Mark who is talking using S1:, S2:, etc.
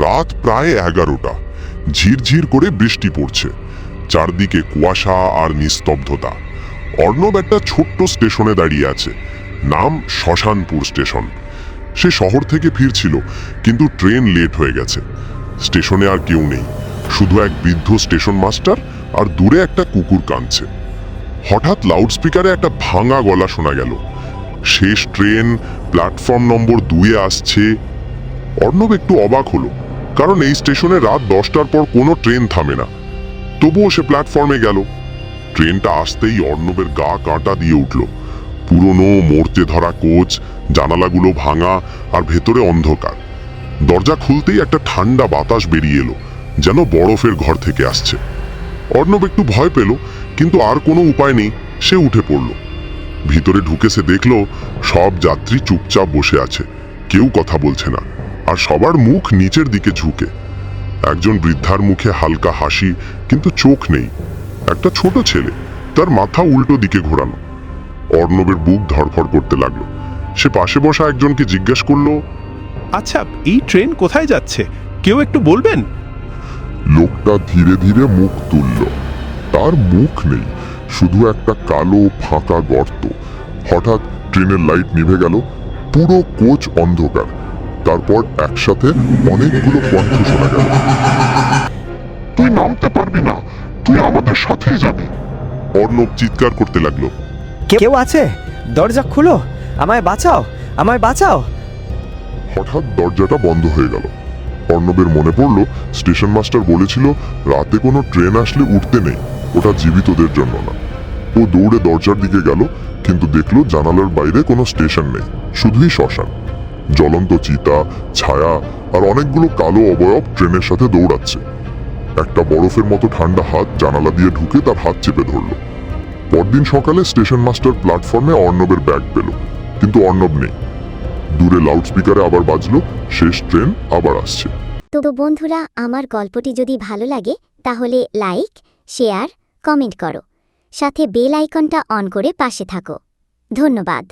S1: রাত প্রায় 11টা। ঝিরঝির করে বৃষ্টি পড়ছে, চারদিকে কুয়াশা আর নিস্তব্ধতা। অর্ণব একটা ছোট্ট স্টেশনে দাঁড়িয়ে আছে, নাম শ্মশানপুর স্টেশন। সে শহর থেকে ফিরছিল, কিন্তু ট্রেন লেট হয়ে গেছে। স্টেশনে আর কেউ নেই, শুধু এক বৃদ্ধ স্টেশন মাস্টার আর দূরে একটা কুকুর কাঁদছে। হঠাৎ লাউডস্পিকারে একটা ভাঙা গলা শোনা গেল, শেষ ট্রেন প্ল্যাটফর্ম নম্বর 2-এ আসছে। অর্ণব একটু অবাক হলো, কারণ এই স্টেশনে রাত 10টার পর কোনো ট্রেন থামে না। তবুও সে প্ল্যাটফর্মে গেল। ট্রেনটা আসতেই অর্ণবের গা কাঁটা দিয়ে উঠল। পুরনো মরচে ধরা কোচ, জানালাগুলো ভাঙা আর ভেতরে অন্ধকার। দরজা খুলতেই একটা ঠান্ডা বাতাস বেরিয়ে এলো, যেন বরফের ঘর থেকে আসছে। অর্ণব একটু ভয় পেল, কিন্তু আর কোনো উপায় নেই, সে উঠে পড়ল। ভিতরে ঢুকে সে দেখল সব যাত্রী চুপচাপ বসে আছে, কেউ কথা বলছে না, আর সবার মুখ নিচের দিকে ঝুঁকে। একজন বৃদ্ধার মুখে হালকা হাসি, কিন্তু চোখ নেই। একটা ছোট ছেলে, তার মাথা উল্টো দিকে ঘোরানো। অর্ণবের বুক ধড়ফড় করতে লাগলো। সে পাশে বসা একজনকে জিজ্ঞেস করলো,
S2: আচ্ছা, এই ট্রেন কোথায় যাচ্ছে, কেউ একটু বলবেন?
S1: লোকটা ধীরে ধীরে মুখ তুলল। তার মুখ নেই, শুধু একটা কালো ফাঁকা গর্ত। হঠাৎ ট্রেনের লাইট নিভে গেল, পুরো কোচ অন্ধকার। তারপর একসাথে অনেকগুলো কণ্ঠ শোনা গেল, তুই নামতে পারবি না, তুই আমাদের সাথেই যাবি। অর্ণব চিৎকার করতে লাগলো,
S3: কেউ আছে? দরজা খুলো, আমায় বাঁচাও, আমায় বাঁচাও।
S1: হঠাৎ দরজাটা বন্ধ হয়ে গেল। অর্ণবের মনে পড়ল স্টেশন মাস্টার বলেছিল রাতে কোনো ট্রেন আসলে উঠতে নেই, ওটা জীবিতদের জন্য না। ও দৌড়ে দরজার দিকে গেল, কিন্তু দেখলো জানালার বাইরে কোনো স্টেশন নেই, শুধুই শ্মশান। জ্বলন্ত চিতা, ছায়া আর অনেকগুলো কালো অবয়ব ট্রেনের সাথে দৌড়াচ্ছে। একটা বরফের মতো ঠান্ডা হাত জানালা দিয়ে ঢুকে তার হাত চেপে ধরল। পরদিন সকালে স্টেশন মাস্টার প্ল্যাটফর্মে অর্ণবের ব্যাগ পেল, কিন্তু অর্ণব নেই। দূরে লাউডস্পিকারে আবার বাজলো, শেষ ট্রেন আবার আসছে।
S4: তো বন্ধুরা, আমার গল্পটি যদি ভালো লাগে তাহলে লাইক, শেয়ার, কমেন্ট করো। সাথে বেল আইকনটা অন করে পাশে থাকো। ধন্যবাদ।